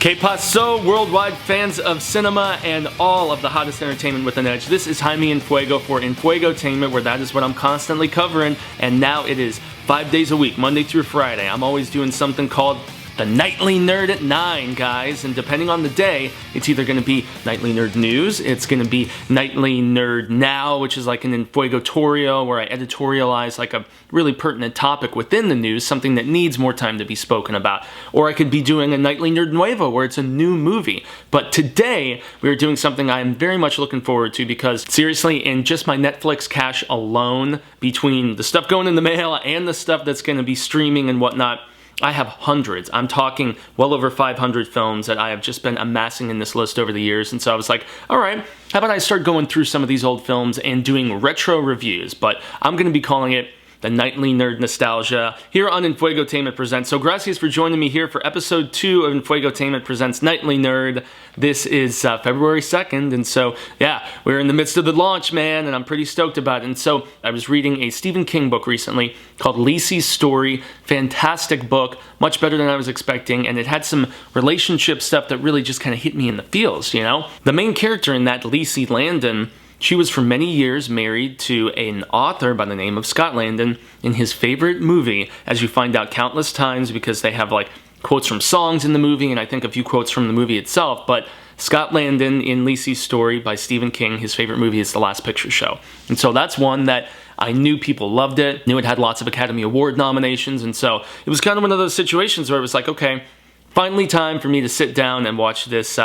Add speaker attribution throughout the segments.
Speaker 1: Que paso, worldwide fans of cinema and all of the hottest entertainment with an edge. This is Jaime Enfuego for Enfuegotainment, where that is what I'm constantly covering, and now it is 5 days a week, Monday through Friday. I'm always doing something called the Nightly Nerd at 9, guys, and depending on the day, it's either going to be Nightly Nerd News, it's going to be Nightly Nerd Now, which is like an Enfuegotorial where I editorialize like a really pertinent topic within the news, something that needs more time to be spoken about. Or I could be doing a Nightly Nerd Nuevo where it's a new movie. But today, we are doing something I am very much looking forward to because, seriously, in just my Netflix cache alone, between the stuff going in the mail and the stuff that's going to be streaming and whatnot, I have hundreds. I'm talking well over 500 films that I have just been amassing in this list over the years. And so I was like, all right, how about I start going through some of these old films and doing retro reviews? But I'm going to be calling it the Nightly Nerd Nostalgia here on Enfuegotainment Presents. So gracias for joining me here for episode 2 of Enfuegotainment Presents Nightly Nerd. This is February 2nd, and so, yeah, we're in the midst of the launch, man, and I'm pretty stoked about it. And so, I was reading a Stephen King book recently called Lisey's Story. Fantastic book, much better than I was expecting, and it had some relationship stuff that really just kind of hit me in the feels, you know? The main character in that, Lisey Landon, she was for many years married to an author by the name of Scott Landon in his favorite movie, as you find out countless times because they have like quotes from songs in the movie and I think a few quotes from the movie itself, but Scott Landon in Lisey's Story by Stephen King, his favorite movie is The Last Picture Show. And so that's one that I knew people loved it, knew it had lots of Academy Award nominations, and so it was kind of one of those situations where it was like, okay, finally time for me to sit down and watch this,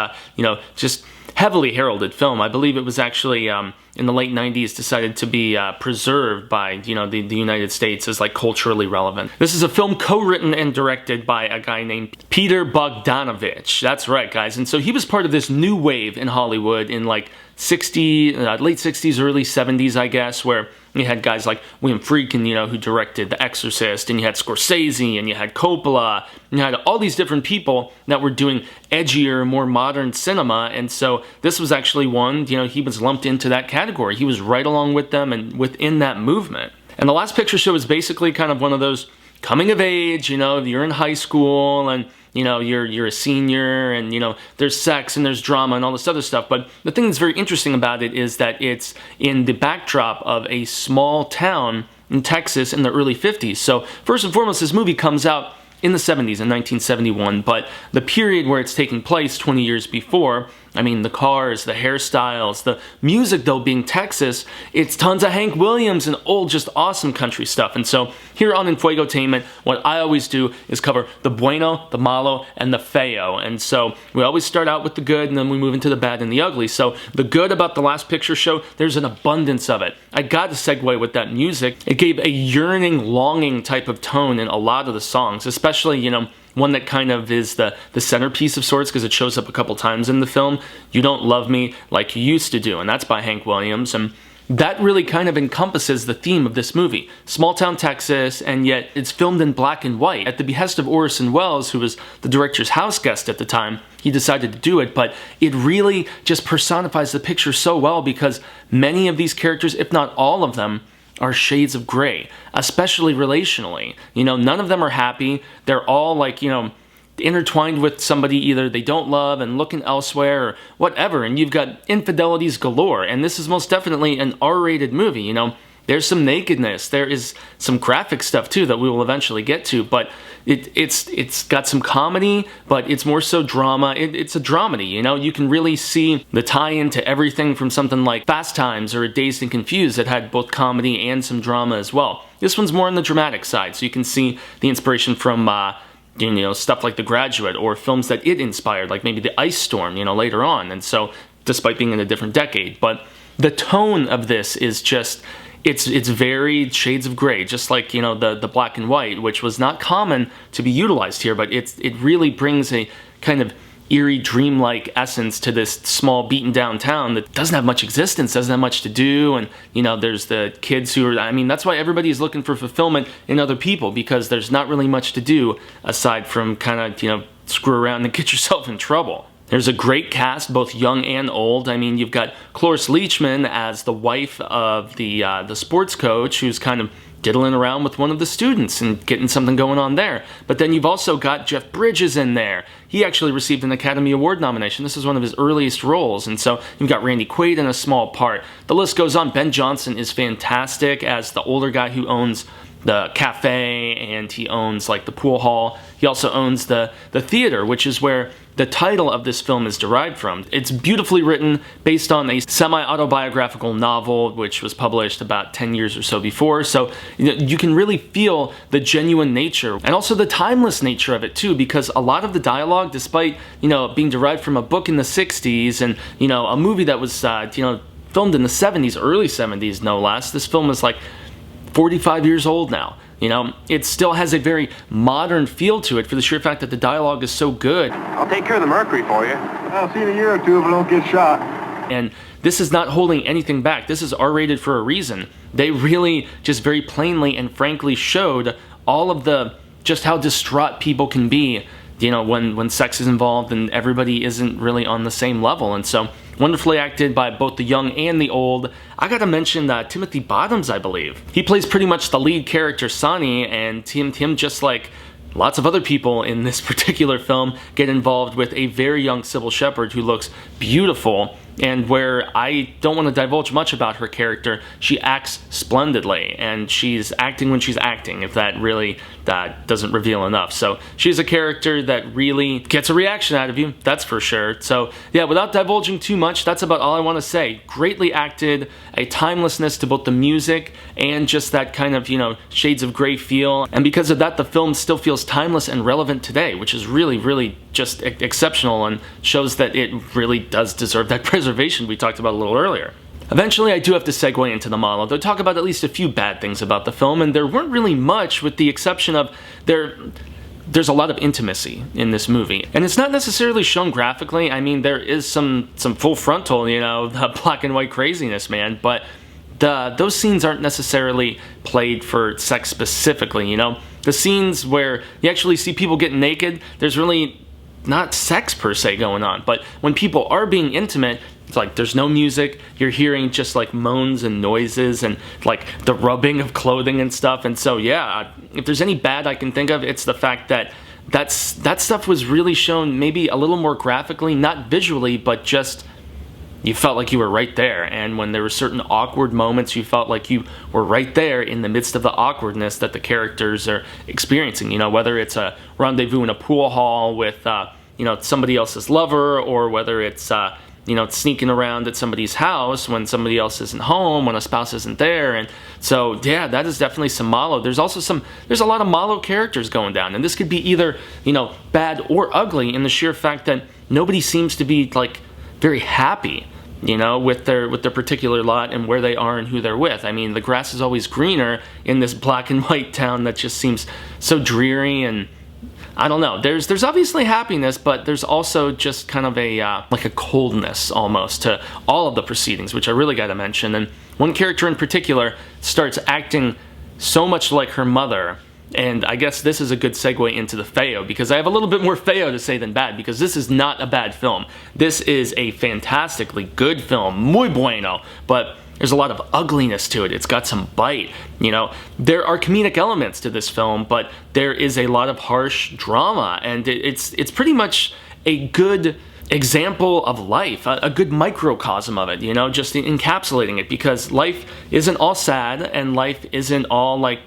Speaker 1: just heavily heralded film. I believe it was actually in the late 90s decided to be preserved by the United States as like culturally relevant. This is a film co-written and directed by a guy named Peter Bogdanovich. That's right, guys. And so he was part of this new wave in Hollywood in like late 60s, early 70s, I guess, where you had guys like William Friedkin, who directed The Exorcist, and you had Scorsese, and you had Coppola, and you had all these different people that were doing edgier, more modern cinema, and so this was actually one, he was lumped into that category. He was right along with them and within that movement. And The Last Picture Show is basically kind of one of those coming of age, you're in high school, and you're a senior, and there's sex and there's drama and all this other stuff. But the thing that's very interesting about it is that it's in the backdrop of a small town in Texas in the early 50s. So first and foremost, this movie comes out in the 70s, in 1971, but the period where it's taking place 20 years before, I mean, the cars, the hairstyles, the music, though, being Texas, it's tons of Hank Williams and old, just awesome country stuff. And so here on Enfuegotainment, what I always do is cover the bueno, the malo, and the feo. And so we always start out with the good, and then we move into the bad and the ugly. So the good about The Last Picture Show, there's an abundance of it. I got to segue with that music. It gave a yearning, longing type of tone in a lot of the songs, especially, one that kind of is the centerpiece of sorts because it shows up a couple times in the film. You Don't Love Me Like You Used to Do, and that's by Hank Williams, and that really kind of encompasses the theme of this movie. Small town Texas, and yet it's filmed in black and white. At the behest of Orson Welles, who was the director's house guest at the time, he decided to do it, but it really just personifies the picture so well because many of these characters, if not all of them, are shades of gray, especially relationally. None of them are happy. They're all like, intertwined with somebody either they don't love and looking elsewhere or whatever, and you've got infidelities galore, and this is most definitely an R-rated movie, There's some nakedness, there is some graphic stuff too that we will eventually get to, but it's got some comedy, but it's more so drama. It's a dramedy, You can really see the tie-in to everything from something like Fast Times or Dazed and Confused that had both comedy and some drama as well. This one's more on the dramatic side, so you can see the inspiration from stuff like The Graduate or films that it inspired, like maybe The Ice Storm, later on. And so, despite being in a different decade, but the tone of this is just, it's very shades of gray, just like, the black and white, which was not common to be utilized here, but it really brings a kind of eerie, dreamlike essence to this small, beaten down town that doesn't have much existence, doesn't have much to do, and, there's the kids who are, that's why everybody is looking for fulfillment in other people, because there's not really much to do aside from kind of, screw around and get yourself in trouble. There's a great cast, both young and old. I mean, you've got Cloris Leachman as the wife of the sports coach who's kind of diddling around with one of the students and getting something going on there. But then you've also got Jeff Bridges in there. He actually received an Academy Award nomination. This is one of his earliest roles. And so you've got Randy Quaid in a small part. The list goes on. Ben Johnson is fantastic as the older guy who owns the cafe, and he owns like the pool hall. He also owns the theater, which is where the title of this film is derived from. It's beautifully written, based on a semi-autobiographical novel which was published about 10 years or so before. So you can really feel the genuine nature and also the timeless nature of it too, because a lot of the dialogue, despite being derived from a book in the 60s and a movie that was filmed in the 70s, early 70s no less, this film is like 45 years old now. It still has a very modern feel to it for the sheer fact that the dialogue is so good.
Speaker 2: I'll take care of the mercury for you. I'll see you in a year or two if I don't get shot.
Speaker 1: And this is not holding anything back. This is R-rated for a reason. They really just very plainly and frankly showed all of just how distraught people can be, when sex is involved and everybody isn't really on the same level. And so, wonderfully acted by both the young and the old. I gotta mention Timothy Bottoms, I believe. He plays pretty much the lead character, Sonny, and him just like lots of other people in this particular film get involved with a very young Sybil Shepherd who looks beautiful, and where I don't want to divulge much about her character, she acts splendidly, and she's acting when she's acting, if that doesn't reveal enough. So she's a character that really gets a reaction out of you, that's for sure. So yeah, without divulging too much, that's about all I want to say. Greatly acted, a timelessness to both the music and just that kind of, shades of gray feel. And because of that, the film still feels timeless and relevant today, which is really, really just exceptional and shows that it really does deserve that preservation we talked about a little earlier. Eventually, I do have to segue into the monologue, to talk about at least a few bad things about the film, and there weren't really much, with the exception of there's a lot of intimacy in this movie. And it's not necessarily shown graphically. I mean, there is some full frontal, black and white craziness, man, but those scenes aren't necessarily played for sex specifically, The scenes where you actually see people getting naked, there's really not sex per se going on, but when people are being intimate, it's like there's no music, you're hearing just like moans and noises and like the rubbing of clothing and stuff. And so yeah, if there's any bad I can think of, it's the fact that that stuff was really shown maybe a little more graphically, not visually, but just you felt like you were right there. And when there were certain awkward moments, you felt like you were right there in the midst of the awkwardness that the characters are experiencing, whether it's a rendezvous in a pool hall with somebody else's lover, or whether it's sneaking around at somebody's house when somebody else isn't home, when a spouse isn't there. And so yeah, that is definitely some malo. There's a lot of malo characters going down, and this could be either bad or ugly in the sheer fact that nobody seems to be like very happy with their particular lot and where they are and who they're with. I mean, the grass is always greener in this black and white town that just seems so dreary, and I don't know. There's obviously happiness, but there's also just kind of like a coldness almost to all of the proceedings, which I really got to mention. And one character in particular starts acting so much like her mother. And I guess this is a good segue into the feo, because I have a little bit more feo to say than bad, because this is not a bad film. This is a fantastically good film, muy bueno, but there's a lot of ugliness to it. It's got some bite, There are comedic elements to this film, but there is a lot of harsh drama, and it's pretty much a good example of life, a good microcosm of it, just encapsulating it, because life isn't all sad, and life isn't all like,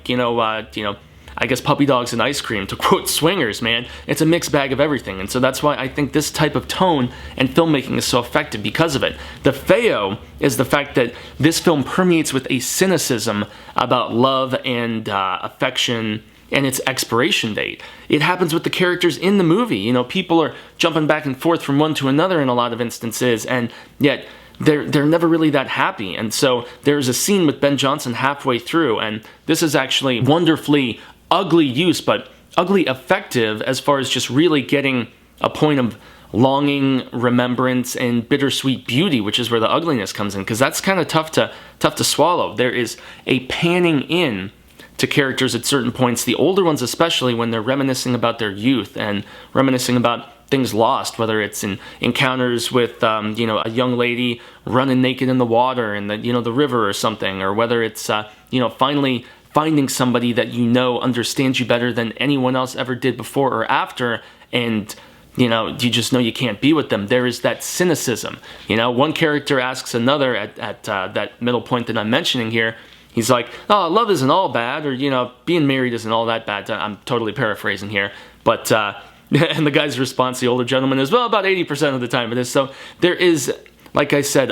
Speaker 1: I guess puppy dogs and ice cream, to quote Swingers, man. It's a mixed bag of everything, and so that's why I think this type of tone and filmmaking is so effective because of it. The feo is the fact that this film permeates with a cynicism about love and affection and its expiration date. It happens with the characters in the movie. People are jumping back and forth from one to another in a lot of instances, and yet they're never really that happy. And so there's a scene with Ben Johnson halfway through, and this is actually wonderfully ugly use, but ugly effective as far as just really getting a point of longing, remembrance, and bittersweet beauty, which is where the ugliness comes in, because that's kind of tough to swallow. There is a panning in to characters at certain points, the older ones especially, when they're reminiscing about their youth and reminiscing about things lost, whether it's in encounters with, you know, a young lady running naked in the water in the, you know, the river or something, or whether it's, you know, finally finding somebody that you know understands you better than anyone else ever did before or after, and you know, you just know you can't be with them. There is that cynicism. You know, one character asks another at that middle point that I'm mentioning here. He's like, oh, love isn't all bad, or, you know, being married isn't all that bad. I'm totally paraphrasing here. But, and the guy's response, the older gentleman, is, well, about 80% of the time it is. So there is, like I said,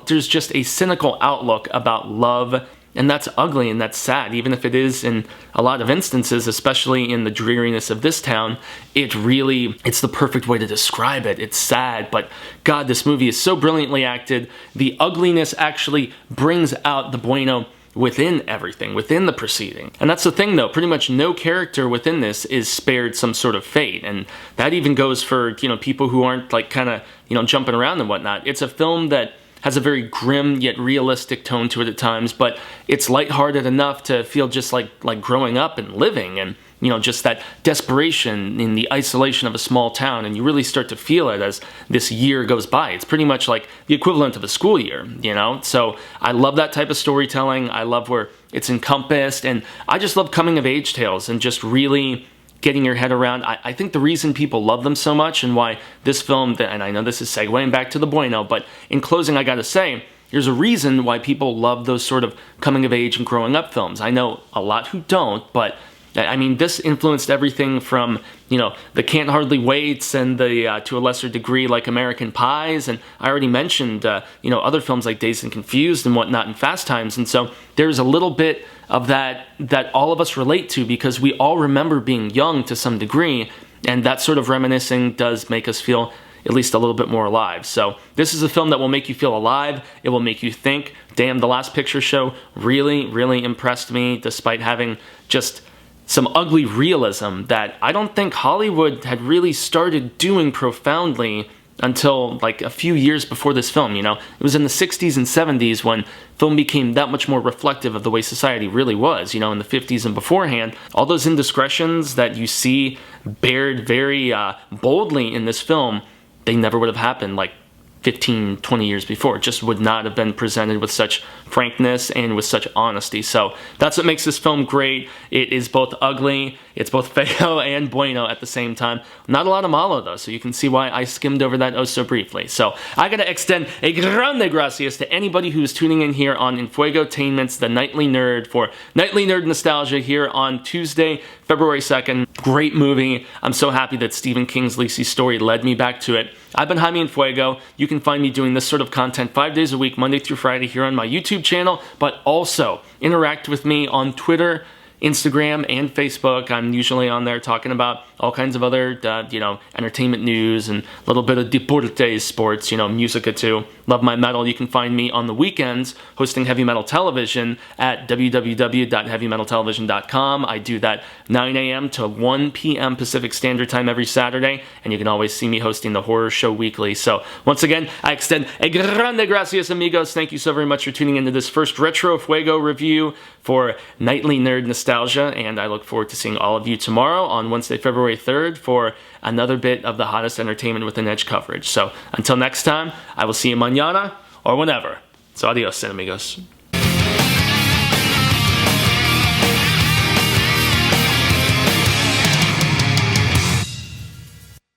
Speaker 1: there's just a cynical outlook about love. And that's ugly and that's sad, even if it is in a lot of instances, especially in the dreariness of this town. It's the perfect way to describe it. It's sad, but God, this movie is so brilliantly acted. The ugliness actually brings out the bueno within everything, within the proceeding. And that's the thing though, pretty much no character within this is spared some sort of fate. And that even goes for, you know, people who aren't like kind of, you know, jumping around and whatnot. It's a film that has a very grim yet realistic tone to it at times, but it's lighthearted enough to feel just like growing up and living, and you know, just that desperation in the isolation of a small town, and you really start to feel it as this year goes by. It's pretty much like the equivalent of a school year, you know? So I love that type of storytelling. I love where it's encompassed, and I just love coming of age tales and just really getting your head around. I think the reason people love them so much, and why this film, and I know this is segueing back to the bueno, but in closing I gotta say, there's a reason why people love those sort of coming of age and growing up films. I know a lot who don't, but I mean, this influenced everything from, you know, the Can't Hardly Waits and the, to a lesser degree, like American Pies, and I already mentioned, you know, other films like Dazed and Confused and whatnot and Fast Times, and so there's a little bit of that all of us relate to, because we all remember being young to some degree, and that sort of reminiscing does make us feel at least a little bit more alive. So this is a film that will make you feel alive. It will make you think. Damn, The Last Picture Show really, really impressed me, despite having just some ugly realism that I don't think Hollywood had really started doing profoundly until like a few years before this film, you know? It was in the 60s and 70s when film became that much more reflective of the way society really was, you know, in the 50s and beforehand. All those indiscretions that you see bared very boldly in this film, they never would have happened like 15, 20 years before. It just would not have been presented with such frankness and with such honesty. So that's what makes this film great. It is both ugly, it's both feo and bueno at the same time. Not a lot of malo though, so you can see why I skimmed over that oh so briefly. So I gotta extend a grande gracias to anybody who's tuning in here on Enfuegotainment's The Nightly Nerd for Nightly Nerd Nostalgia here on Tuesday, February 2nd. Great movie. I'm so happy that Stephen King's Lacey's story led me back to it. I've been Jaime Enfuego. You can find me doing this sort of content 5 days a week, Monday through Friday here on my YouTube channel, but also interact with me on Twitter, Instagram, and Facebook. I'm usually on there talking about all kinds of other, you know, entertainment news and a little bit of deportes, sports, you know, musica too. Love my metal. You can find me on the weekends hosting Heavy Metal Television at www.heavymetaltelevision.com. I do that 9 a.m. to 1 p.m. Pacific Standard Time every Saturday, and you can always see me hosting the Horror Show Weekly. So once again, I extend a grande gracias, amigos. Thank you so very much for tuning into this first Retro Fuego review for Nightly Nerd Nostalgia, and I look forward to seeing all of you tomorrow on Wednesday, February 3rd for another bit of the hottest entertainment with an edge coverage. So until next time, I will see you mañana or whenever. So adios, amigos.